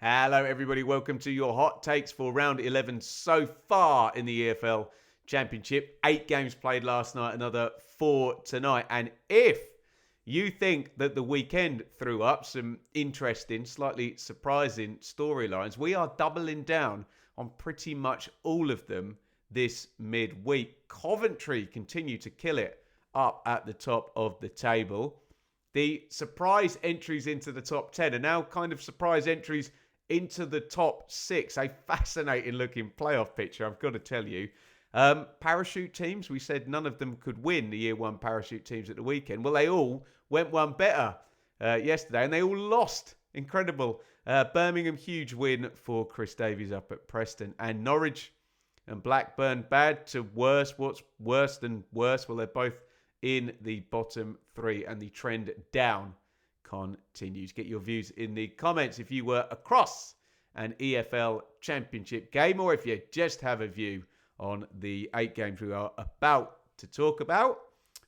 Hello, everybody. Welcome to your hot takes for round 11 so far in the EFL Championship. 8 games played last night, another 4 tonight. And if you think that the weekend threw up some interesting, slightly surprising storylines, we are doubling down on pretty much all of them this midweek. Coventry continue to kill it up at the top of the table. The surprise entries into the top 10 are now kind of surprise entries into the top 6. A fascinating looking playoff picture, I've got to tell you. Parachute teams, we said none of them could win the year one parachute teams at the weekend. Well, they all went one better yesterday and they all lost. Incredible. Birmingham, huge win for Chris Davies up at Preston. And Norwich and Blackburn, bad to worse. What's worse than worse? Well, they're both in the bottom 3 and the trend down continues. Get your views in the comments if you were across an EFL Championship game or if you just have a view on the 8 games we are about to talk about.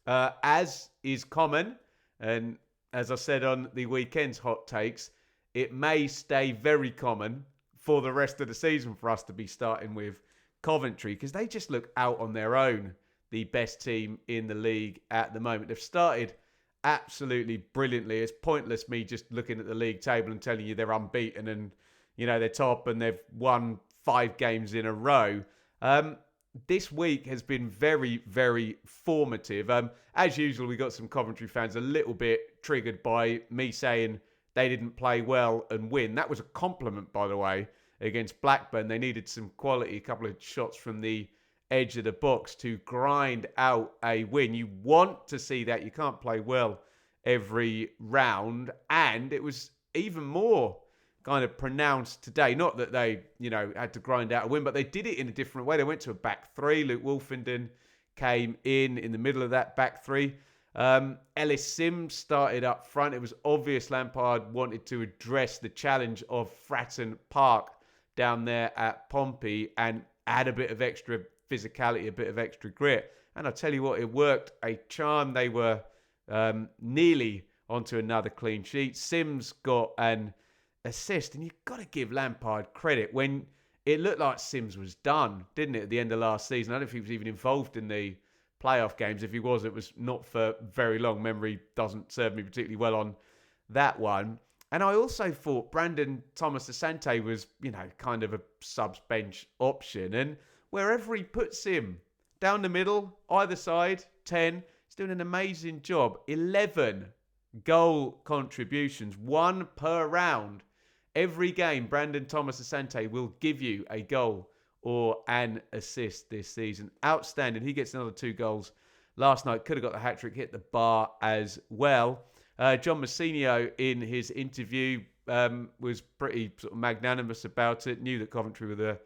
As is common, and as I said on the weekend's hot takes, it may stay very common for the rest of the season for us to be starting with Coventry because they just look out on their own, the best team in the league at the moment. They've started absolutely brilliantly. It's pointless me just looking at the league table and telling you they're unbeaten and, you know, they're top and they've won 5 games in a row. This week has been very, very formative. As usual, we got some Coventry fans a little bit triggered by me saying they didn't play well and win. That was a compliment, by the way, against Blackburn. They needed some quality, a couple of shots from the edge of the box to grind out a win. You want to see that. You can't play well every round. And it was even more kind of pronounced today. Not that they, had to grind out a win, but they did it in a different way. They went to a back 3. Luke Wolfenden came in the middle of that back 3. Ellis Sims started up front. It was obvious Lampard wanted to address the challenge of Fratton Park down there at Pompey and add a bit of extra physicality, a bit of extra grit. And I'll tell you what, it worked a charm. They were nearly onto another clean sheet. Sims got an assist, and you've got to give Lampard credit. When it looked like Sims was done, didn't it, at the end of last season? I don't know if he was even involved in the playoff games. If he was, it was not for very long. Memory doesn't serve me particularly well on that one. And I also thought Brandon Thomas Asante was, kind of a subs bench option. And wherever he puts him, down the middle, either side, 10, he's doing an amazing job. 11 goal contributions, 1 per round. Every game, Brandon Thomas Asante will give you a goal or an assist this season. Outstanding. He gets another 2 goals last night. Could have got the hat-trick, hit the bar as well. John Massinio, in his interview, was pretty sort of magnanimous about it, knew that Coventry were the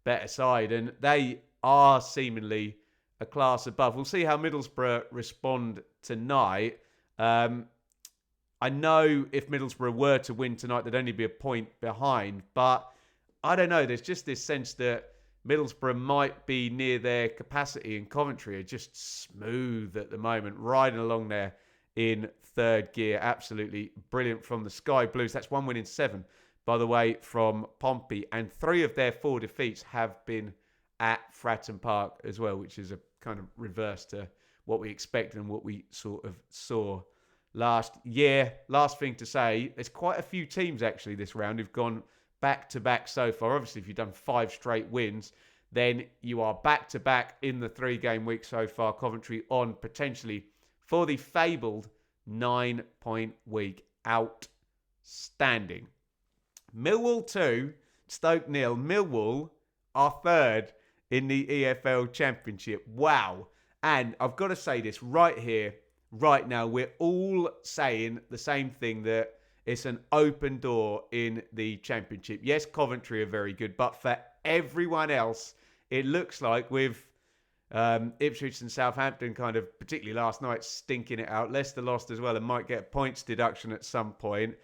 better side, and they are seemingly a class above. We'll see how Middlesbrough respond tonight. I know if Middlesbrough were to win tonight, they'd only be a point behind, but I don't know. There's just this sense that Middlesbrough might be near their capacity, and Coventry are just smooth at the moment, riding along there in 3rd gear. Absolutely brilliant from the Sky Blues. That's 1 win in 7, by the way, from Pompey. And 3 of their 4 defeats have been at Fratton Park as well, which is a kind of reverse to what we expected and what we sort of saw last year. Last thing to say, there's quite a few teams actually this round who've gone back-to-back so far. Obviously, if you've done 5 straight wins, then you are back-to-back in the 3-game week so far. Coventry on potentially for the fabled 9-point week. Outstanding. Millwall 2, Stoke 0. Millwall are 3rd in the EFL Championship. Wow. And I've got to say this right here, right now. We're all saying the same thing, that it's an open door in the Championship. Yes, Coventry are very good, but for everyone else, it looks like with Ipswich and Southampton kind of, particularly last night, stinking it out. Leicester lost as well and might get a points deduction at some point.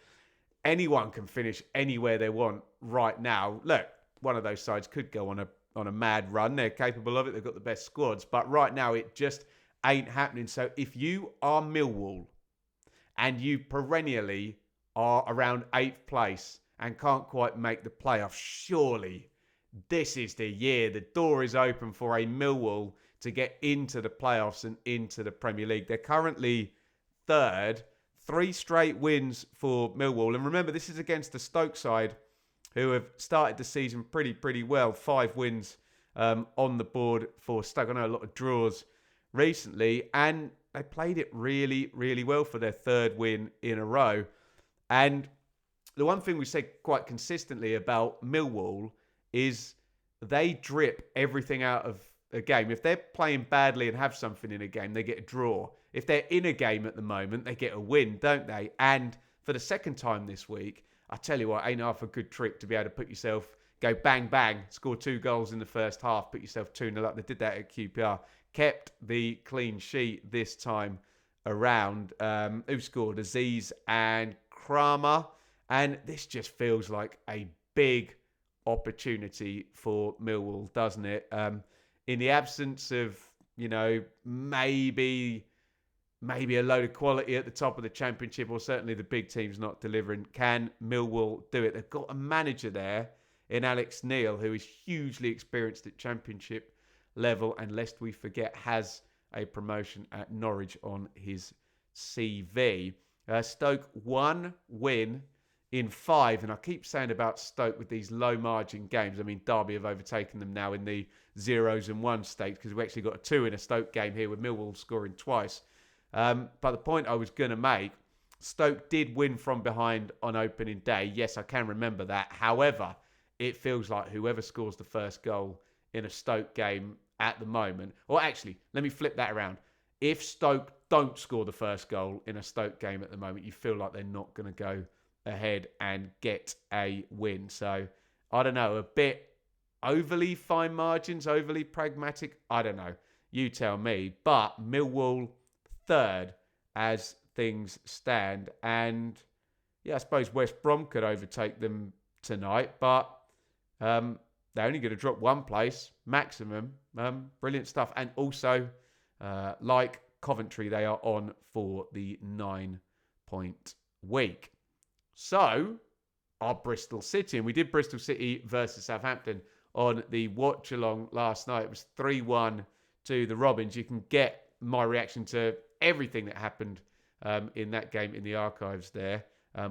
Anyone can finish anywhere they want right now. Look, one of those sides could go on a mad run. They're capable of it. They've got the best squads. But right now, it just ain't happening. So if you are Millwall and you perennially are around 8th place and can't quite make the playoffs. Surely this is the year. The door is open for a Millwall to get into the playoffs and into the Premier League. They're currently third, 3 straight wins for Millwall. And remember, this is against the Stoke side who have started the season pretty well. 5 wins on the board for Stoke. I know a lot of draws recently, and they played it really well for their 3rd win in a row. And the one thing we say quite consistently about Millwall is they drip everything out of a game. If they're playing badly and have something in a game, they get a draw. If they're in a game at the moment, they get a win, don't they? And for the second time this week, I tell you what, ain't half a good trick to be able to put yourself, go bang, bang, score 2 goals in the first half, put yourself 2-0 up. They did that at QPR. Kept the clean sheet this time around. Who scored? Aziz and Kramer. And this just feels like a big opportunity for Millwall, doesn't it? In the absence of, maybe a load of quality at the top of the Championship, or certainly the big teams not delivering, can Millwall do it? They've got a manager there in Alex Neil, who is hugely experienced at Championship level, and lest we forget, has a promotion at Norwich on his CV. Stoke 1 win in 5, and I keep saying about Stoke with these low margin games. I mean, Derby have overtaken them now in the 0s and 1 stakes, because we actually got a 2 in a Stoke game here with Millwall scoring twice. But the point I was going to make, Stoke did win from behind on opening day. Yes, I can remember that. However, it feels like whoever scores the first goal in a Stoke game at the moment, or actually, let me flip that around. If Stoke don't score the first goal in a Stoke game at the moment, you feel like they're not going to go ahead and get a win. So, I don't know, a bit overly fine margins, overly pragmatic. I don't know. You tell me. But Millwall 3rd as things stand. And yeah, I suppose West Brom could overtake them tonight, but they're only going to drop 1 place maximum. Brilliant stuff. And also, like Coventry, they are on for the 9-point week. So, our Bristol City, and we did Bristol City versus Southampton on the watch along last night. It was 3-1 to the Robins. You can get my reaction to everything that happened in that game in the archives there.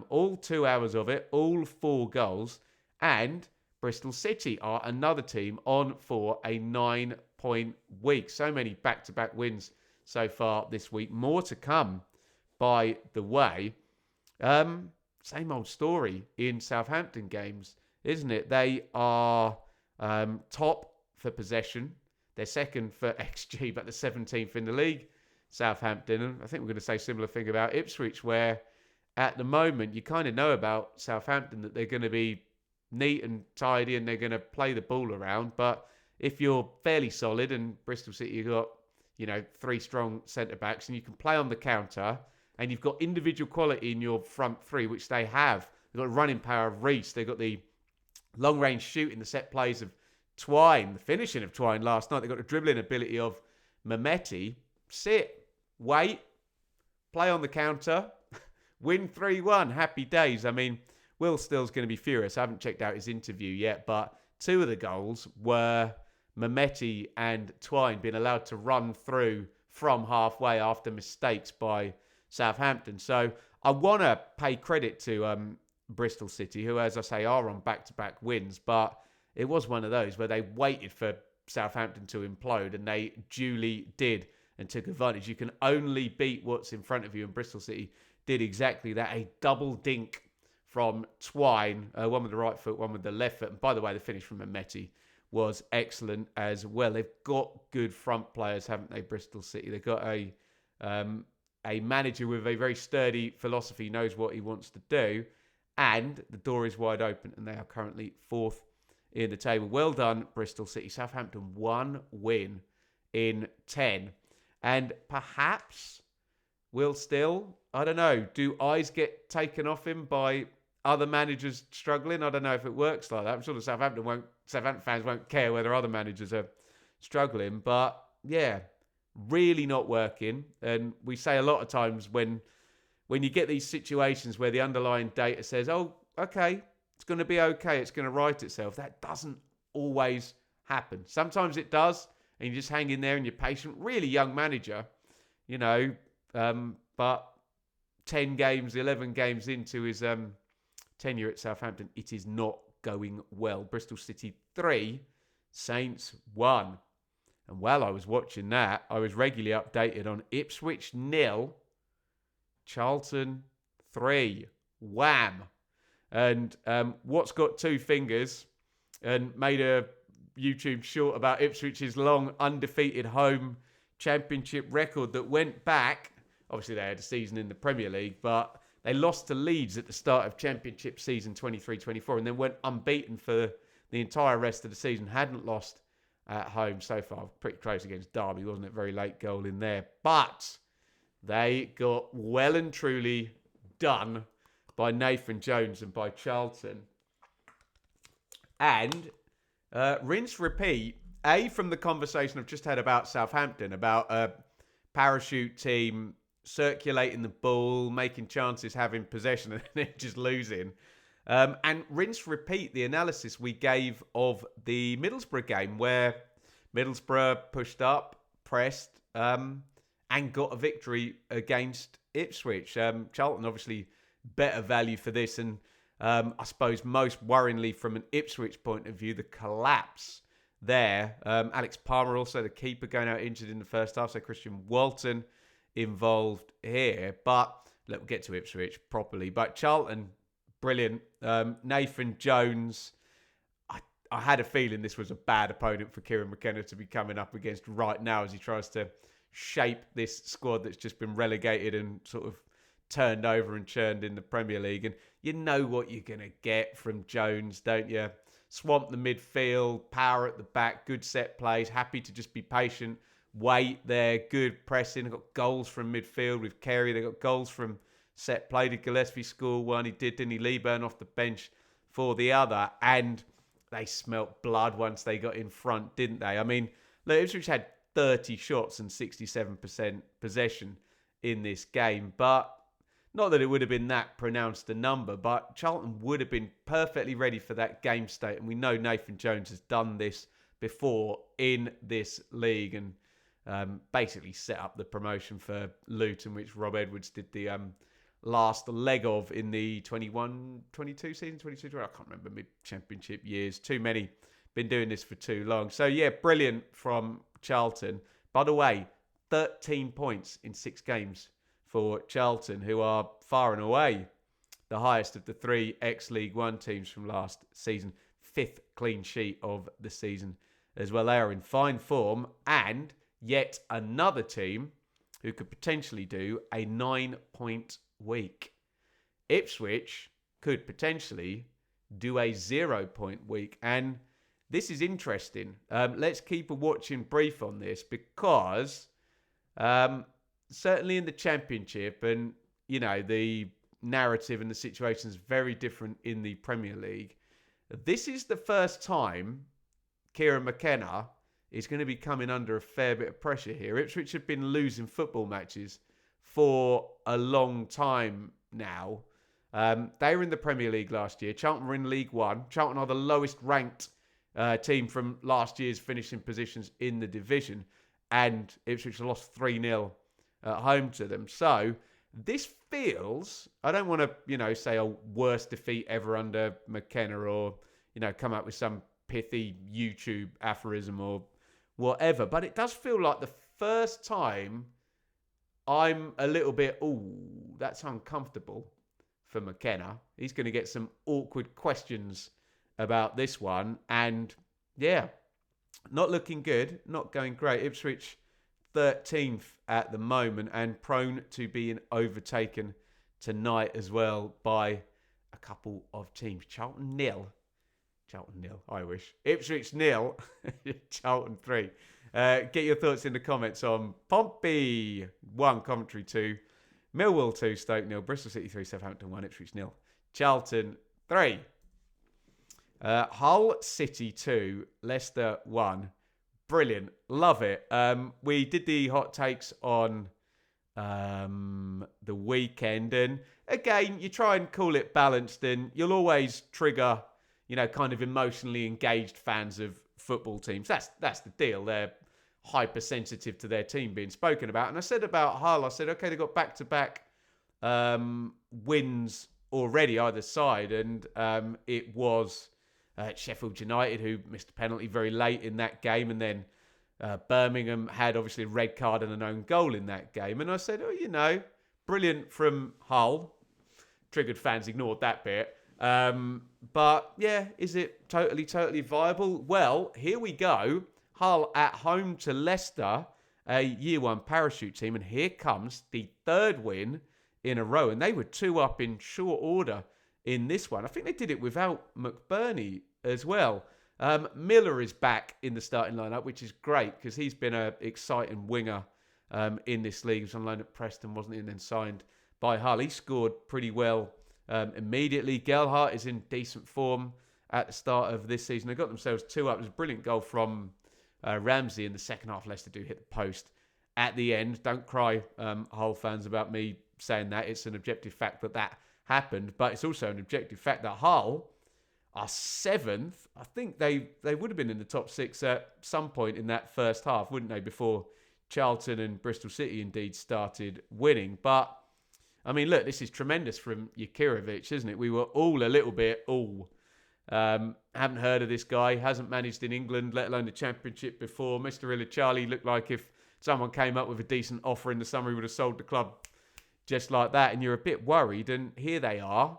All 2 hours of it, all 4 goals. And Bristol City are another team on for a 9-point week. So many back-to-back wins so far this week. More to come, by the way. Same old story in Southampton games, isn't it? They are top for possession. They're second for XG, but they're 17th in the league, Southampton. And I think we're going to say a similar thing about Ipswich, where at the moment you kind of know about Southampton that they're going to be neat and tidy and they're going to play the ball around. But if you're fairly solid, and Bristol City, you've got, 3 strong centre-backs, and you can play on the counter, and you've got individual quality in your front 3, which they have. They've got the running power of Reece. They've got the long-range shooting, the set plays of Twine, the finishing of Twine last night. They've got the dribbling ability of Mehmeti. Sit, wait, play on the counter, win 3-1. Happy days. I mean, Will Still's going to be furious. I haven't checked out his interview yet, but 2 of the goals were Mehmeti and Twine being allowed to run through from halfway after mistakes by Southampton. So I want to pay credit to Bristol City, who, as I say, are on back-to-back wins, but it was one of those where they waited for Southampton to implode, and they duly did and took advantage. You can only beat what's in front of you, and Bristol City did exactly that. A double dink from Twine, one with the right foot, one with the left foot. And by the way, the finish from Mehmeti was excellent as well. They've got good front players, haven't they, Bristol City? They've got a manager with a very sturdy philosophy, knows what he wants to do, and the door is wide open, and they are currently 4th in the table. Well done, Bristol City. Southampton 1 win in 10. And perhaps Will Still, I don't know, do eyes get taken off him by other managers struggling? I don't know if it works like that. I'm sure the Southampton fans won't care whether other managers are struggling, but yeah, really not working. And we say a lot of times when you get these situations where the underlying data says, oh, okay, it's going to be okay. It's going to right itself. That doesn't always happen. Sometimes it does, and you just hang in there and you're patient. Really young manager, you know, but 10 games, 11 games into his tenure at Southampton, it is not going well. Bristol City 3, Saints 1. And while I was watching that, I was regularly updated on Ipswich 0, Charlton 3. Wham! And What's Got Two Fingers and made a YouTube short about Ipswich's long undefeated home championship record that went back. Obviously, they had a season in the Premier League, but they lost to Leeds at the start of championship season 23-24 and then went unbeaten for the entire rest of the season. Hadn't lost at home so far. Pretty close against Derby, wasn't it? Very late goal in there. But they got well and truly done by Nathan Jones and by Charlton. And rinse repeat, from the conversation I've just had about Southampton, about a parachute team circulating the ball, making chances, having possession, and then just losing. And rinse repeat the analysis we gave of the Middlesbrough game, where Middlesbrough pushed up, pressed, and got a victory against Ipswich. Charlton obviously better value for this, and I suppose most worryingly from an Ipswich point of view, the collapse there. Alex Palmer, also the keeper, going out injured in the first half, so Christian Walton involved here. But we'll get to Ipswich properly. But Charlton, brilliant. Nathan Jones, I had a feeling this was a bad opponent for Kieran McKenna to be coming up against right now as he tries to shape this squad that's just been relegated and sort of turned over and churned in the Premier League. And you know what you're going to get from Jones, don't you? Swamp the midfield, power at the back, good set plays, happy to just be patient, wait there, good pressing. They've got goals from midfield with Carey. They've got goals from set play. Did Gillespie score one? He did, didn't he? Leeburn off the bench for the other. And they smelt blood once they got in front, didn't they? I mean, look, Ipswich had 30 shots and 67% possession in this game. But not that it would have been that pronounced a number, but Charlton would have been perfectly ready for that game state. And we know Nathan Jones has done this before in this league and basically set up the promotion for Luton, which Rob Edwards did the last leg of in the 21-22 season, 22 I can't remember mid-championship years. Too many. Been doing this for too long. So, yeah, brilliant from Charlton. By the way, 13 points in 6 games for Charlton, who are far and away the highest of the 3 ex-League One teams from last season. 5th clean sheet of the season as well. They are in fine form, and yet another team who could potentially do a 9-point week. Ipswich could potentially do a 0-point week, and this is interesting. Let's keep a watching brief on this because certainly in the Championship, and you know, the narrative and the situation is very different in the Premier League. This is the first time Kieran McKenna is going to be coming under a fair bit of pressure here. Ipswich have been losing football matches for a long time now. They were in the Premier League last year. Charlton were in League One. Charlton are the lowest ranked team from last year's finishing positions in the division. And Ipswich lost 3-0 at home to them. So this feels, I don't want to, say a worst defeat ever under McKenna or, come up with some pithy YouTube aphorism or whatever. But it does feel like the first time I'm a little bit, that's uncomfortable for McKenna. He's going to get some awkward questions about this one. And yeah, not looking good, not going great. Ipswich 13th at the moment and prone to being overtaken tonight as well by a couple of teams. Charlton 0, I wish. Ipswich 0, Charlton 3. Get your thoughts in the comments on Pompey 1, Coventry 2, Millwall 2, Stoke 0, Bristol City 3, Southampton 1, Ipswich 0, Charlton 3. Hull City 2, Leicester 1. Brilliant. Love it. We did the hot takes on the weekend, and again, you try and call it balanced, and you'll always trigger, kind of emotionally engaged fans of football teams. That's the deal. They're hypersensitive to their team being spoken about. And I said about Hull, I said, okay, they've got back-to-back wins already either side, and it was Sheffield United who missed a penalty very late in that game, and then Birmingham had obviously a red card and an own goal in that game. And I said, brilliant from Hull. Triggered fans ignored that bit. But yeah, is it totally viable? Well, here we go. Hull at home to Leicester, a Year 1 parachute team. And here comes the third win in a row. And they were 2 up in short order in this one. I think they did it without McBurney as well. Miller is back in the starting lineup, which is great because he's been an exciting winger in this league. He was on loan at Preston, wasn't he? And then signed by Hull. He scored pretty well immediately. Gelhardt is in decent form at the start of this season. They got themselves 2 up. It was a brilliant goal from Ramsey in the second half. Leicester do hit the post at the end. Don't cry, Hull fans, about me saying that. It's an objective fact that happened, but it's also an objective fact that Hull are 7th. I think they would have been in the top 6 at some point in that first half, wouldn't they, before Charlton and Bristol City indeed started winning. But, I mean, look, this is tremendous from Jakirovic, isn't it? We were all a little bit, haven't heard of this guy, hasn't managed in England, let alone the Championship before. Mr. Illichali looked like if someone came up with a decent offer in the summer, he would have sold the club just like that. And you're a bit worried, and here they are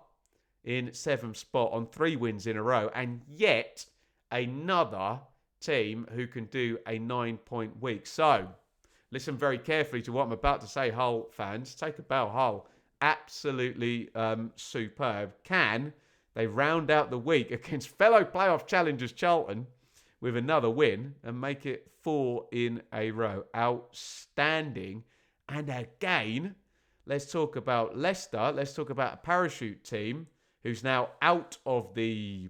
in 7th spot on 3 wins in a row, and yet another team who can do a 9-point week. So, listen very carefully to what I'm about to say, Hull fans. Take a bow, Hull. Absolutely superb. Can they round out the week against fellow playoff challengers Charlton with another win and make it 4 in a row? Outstanding. And again, let's talk about Leicester. Let's talk about a parachute team who's now out of the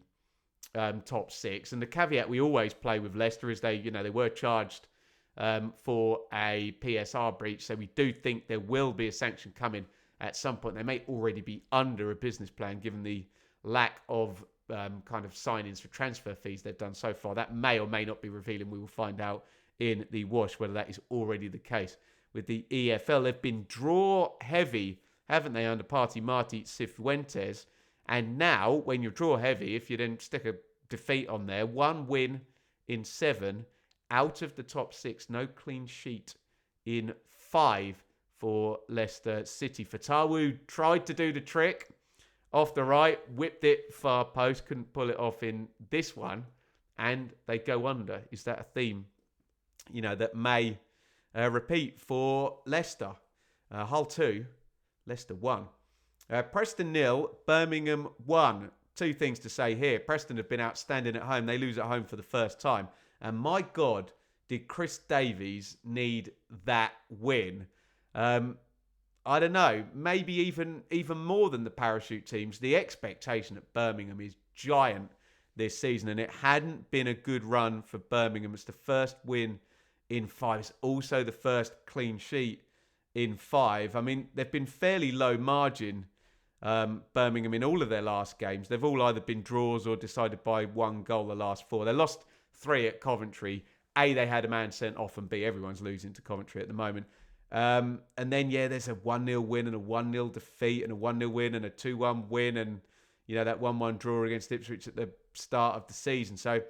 top 6. And the caveat we always play with Leicester is they were charged for a PSR breach. So we do think there will be a sanction coming at some point. They may already be under a business plan given the lack of kind of signings for transfer fees they've done so far. That may or may not be revealing. We will find out in the wash whether that is already the case. With the EFL, they've been draw heavy, haven't they, under Party Marty Cifuentes. And now, when you're draw heavy, if you then stick a defeat on there, 1 win in 7, out of the top 6, no clean sheet in 5 for Leicester City. Fatawu tried to do the trick off the right, whipped it far post, couldn't pull it off in this one, and they go under. Is that a theme, that may repeat for Leicester? Hull 2, Leicester 1. Preston 0, Birmingham 1. 2 things to say here. Preston have been outstanding at home. They lose at home for the first time. And my God, did Chris Davies need that win? I don't know. Maybe even more than the parachute teams. The expectation at Birmingham is giant this season. And it hadn't been a good run for Birmingham. It's the first win in 5. It's also the first clean sheet in 5. I mean, they've been fairly low margin, Birmingham, in all of their last games. They've all either been draws or decided by 1 goal the last 4. They lost 3 at Coventry. A, they had a man sent off, and B, everyone's losing to Coventry at the moment. And then, there's a 1-0 win and a 1-0 defeat and a 1-0 win and a 2-1 win and, that 1-1 draw against Ipswich at the start of the season. So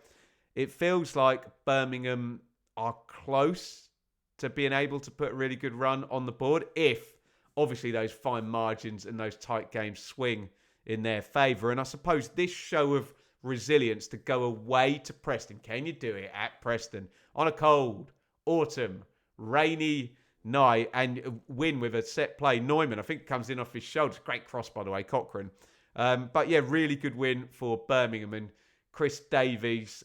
it feels like Birmingham are close to being able to put a really good run on the board if, obviously, those fine margins and those tight games swing in their favour. And I suppose this show of resilience to go away to Preston, can you do it at Preston on a cold, autumn, rainy night and win with a set play? Neumann, I think, comes in off his shoulders. Great cross, by the way, Cochrane. But yeah, really good win for Birmingham. And Chris Davies,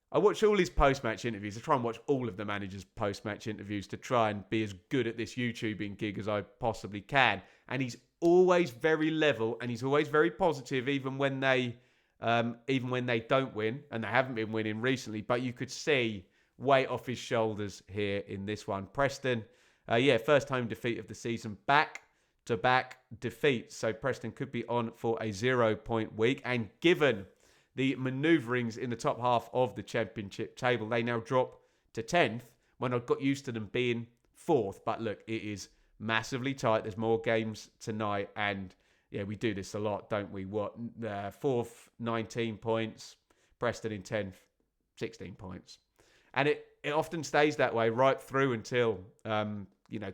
I watch all his post-match interviews. I try and watch all of the managers' post-match interviews to try and be as good at this YouTubing gig as I possibly can. And he's always very level and he's always very positive, even when they don't win, and they haven't been winning recently. But you could see weight off his shoulders here in this one. Preston, first home defeat of the season, back back-to-back defeats. So Preston could be on for a 0-point week. And given the manoeuvrings in the top half of the Championship table, they now drop to 10th when I got used to them being 4th. But look, it is massively tight. There's more games tonight. And yeah, we do this a lot, don't we? 4th, 19 points. Preston in 10th, 16 points. And it often stays that way right through until,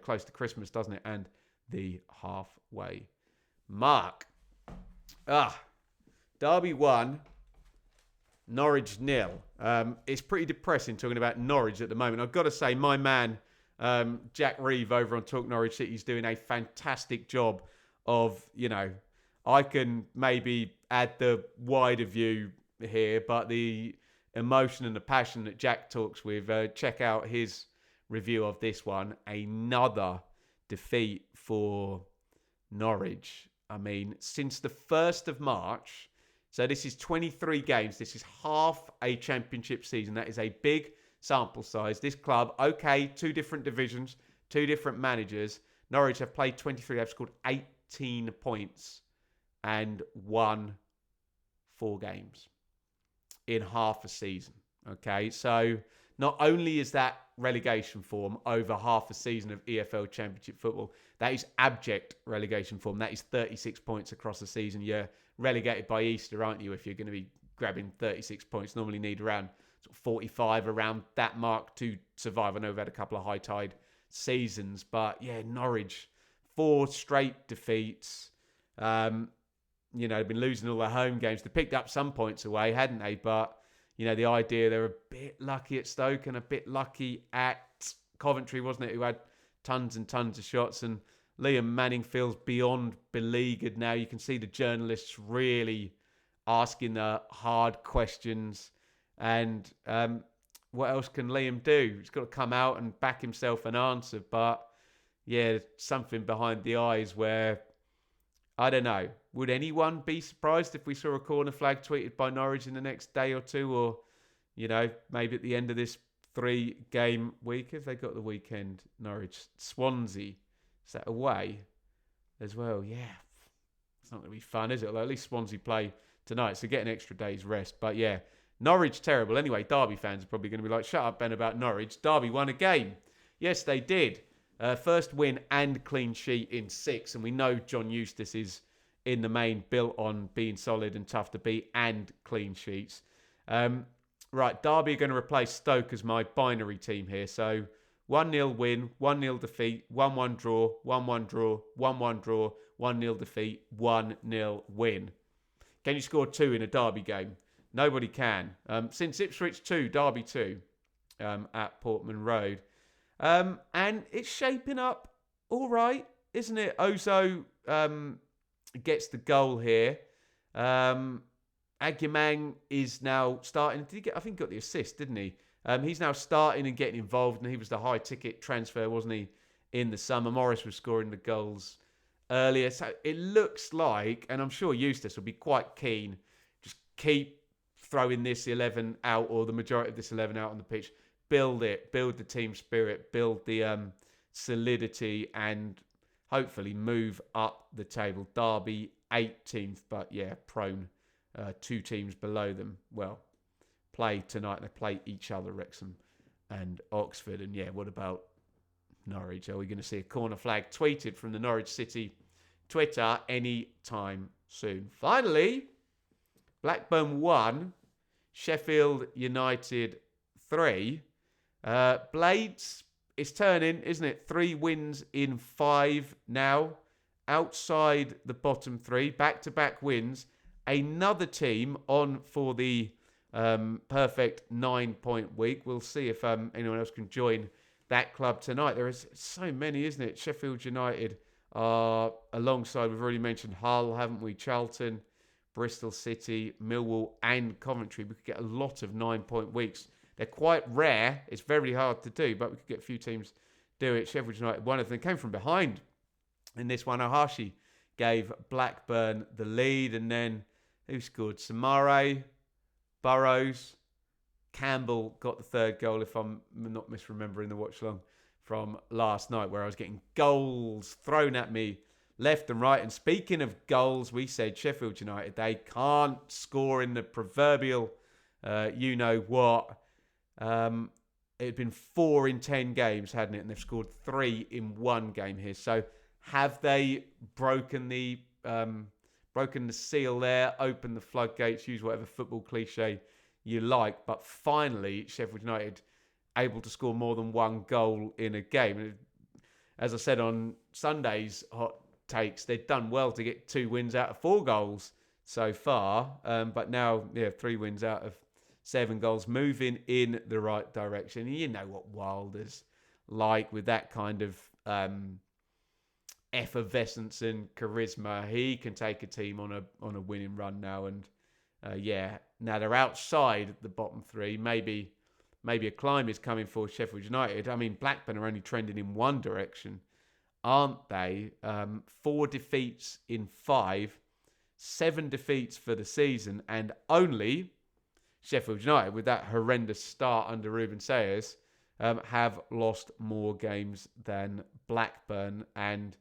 close to Christmas, doesn't it? And the halfway mark. Derby 1, Norwich 0. It's pretty depressing talking about Norwich at the moment. I've got to say, my man, Jack Reeve over on Talk Norwich City is doing a fantastic job of, I can maybe add the wider view here, but the emotion and the passion that Jack talks with, check out his review of this one. Another defeat for Norwich. I mean, since the 1st of March, so this is 23 games. This is half a Championship season. That is a big sample size. This club, okay, 2 different divisions, 2 different managers. Norwich have played 23. They've scored 18 points and won 4 games in half a season. Okay, so not only is that relegation form over half a season of EFL Championship football, that is abject relegation form. That is 36 points across the season. You're relegated by Easter, aren't you, if you're going to be grabbing 36 points? Normally need around 45, around that mark to survive. I know we've had a couple of high tide seasons, but yeah, Norwich, 4 straight defeats. They've been losing all their home games. They picked up some points away, hadn't they? But, the idea they're a bit lucky at Stoke and a bit lucky at Coventry, wasn't it? Who had tons and tons of shots. And Liam Manning feels beyond beleaguered now. You can see the journalists really asking the hard questions. And what else can Liam do? He's got to come out and back himself an answer. But, yeah, something behind the eyes where, I don't know. Would anyone be surprised if we saw a corner flag tweeted by Norwich in the next day or two? Or, maybe at the end of this 3-game week? Have they got the weekend? Norwich, Swansea. Is that away as well? Yeah. It's not going to be fun, is it? Although at least Swansea play tonight, so get an extra day's rest. But yeah, Norwich terrible. Anyway, Derby fans are probably going to be like, shut up, Ben, about Norwich. Derby won a game. Yes, they did. First win and clean sheet in 6. And we know John Eustace is, in the main, built on being solid and tough to beat and clean sheets. Right, Derby are going to replace Stoke as my binary team here. So 1-0 win, 1-0 defeat, 1-1 draw, 1-1 draw, 1-1 draw, 1-0 defeat, 1-0 win. Can you score 2 in a Derby game? Nobody can. Since Ipswich 2, Derby 2 at Portman Road. And it's shaping up all right, isn't it? Ozo gets the goal here. Agyemang is now starting. I think he got the assist, didn't he? He's now starting and getting involved, and he was the high-ticket transfer, wasn't he, in the summer? Morris was scoring the goals earlier. So it looks like, and I'm sure Eustace will be quite keen, just keep throwing this 11 out, or the majority of this 11 out on the pitch. Build it, build the team spirit, build the solidity, and hopefully move up the table. Derby 18th, but yeah, prone 2 teams below them. Well, play tonight. They play each other, Wrexham and Oxford. And yeah, what about Norwich? Are we going to see a corner flag tweeted from the Norwich City Twitter any time soon? Finally, Blackburn 1, Sheffield United 3. Blades, it's turning, isn't it? 3 wins in 5 now. Outside the bottom 3, back-to-back wins. Another team on for the perfect 9-point week. We'll see if anyone else can join that club tonight. There is so many, isn't it? Sheffield United are alongside, we've already mentioned Hull, haven't we? Charlton, Bristol City, Millwall and Coventry. We could get a lot of 9-point weeks. They're quite rare. It's very hard to do, but we could get a few teams do it. Sheffield United, one of them, came from behind in this one. Ohashi gave Blackburn the lead, and then who scored? Samare, Burrows, Campbell got the 3rd goal, if I'm not misremembering the watch-along from last night, where I was getting goals thrown at me left and right. And speaking of goals, we said Sheffield United, they can't score in the proverbial you-know-what. It had been 4 in 10 games, hadn't it? And they've scored 3 in 1 game here. So have they broken the seal there, opened the floodgates, use whatever football cliche you like? But finally, Sheffield United able to score more than 1 goal in a game. As I said on Sunday's Hot Takes, they've done well to get 2 wins out of 4 goals so far. But now, 3 wins out of 7 goals, moving in the right direction. And you know what Wilder's like with that kind of effervescence and charisma. He can take a team on a winning run now. And now they're outside the bottom 3. Maybe a climb is coming for Sheffield United. I mean, Blackburn are only trending in one direction, aren't they? 4 defeats in 5, 7 defeats for the season, and only Sheffield United, with that horrendous start under Ruben Sayers, have lost more games than Blackburn. And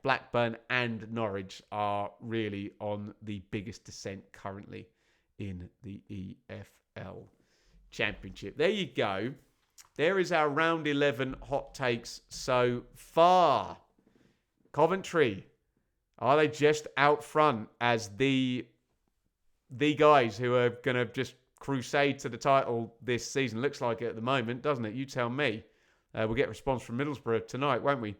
Blackburn and Norwich are really on the biggest descent currently in the EFL Championship. There you go. There is our round 11 hot takes so far. Coventry, are they just out front as the guys who are going to just crusade to the title this season? Looks like it at the moment, doesn't it? You tell me. We'll get a response from Middlesbrough tonight, won't we?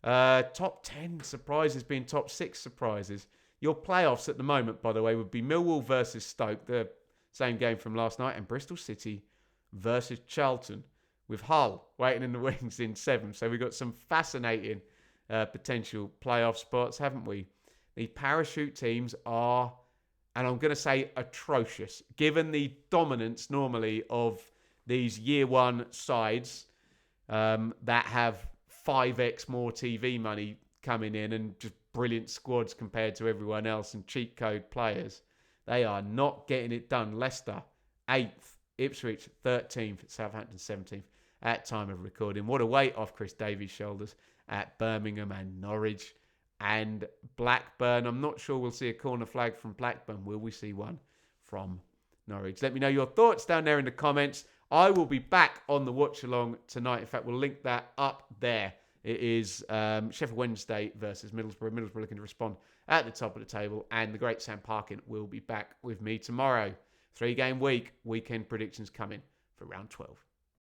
Top 10 surprises being top 6 surprises. Your playoffs at the moment, by the way, would be Millwall versus Stoke, the same game from last night, and Bristol City versus Charlton, with Hull waiting in the wings in 7th. So we've got some fascinating potential playoff spots, haven't we? The parachute teams are, and I'm going to say atrocious, given the dominance normally of these year 1 sides that have 5x more TV money coming in and just brilliant squads compared to everyone else and cheat code players. They are not getting it done. Leicester, 8th. Ipswich, 13th. Southampton, 17th. At time of recording. What a weight off Chris Davies' shoulders at Birmingham and Norwich and Blackburn. I'm not sure we'll see a corner flag from Blackburn. Will we see one from Norwich? Let me know your thoughts down there in the comments. I will be back on the watch along tonight. In fact, we'll link that up there. It is Sheffield Wednesday versus Middlesbrough. Middlesbrough looking to respond at the top of the table. And the great Sam Parkin will be back with me tomorrow. 3-game week. Weekend predictions coming for round 12.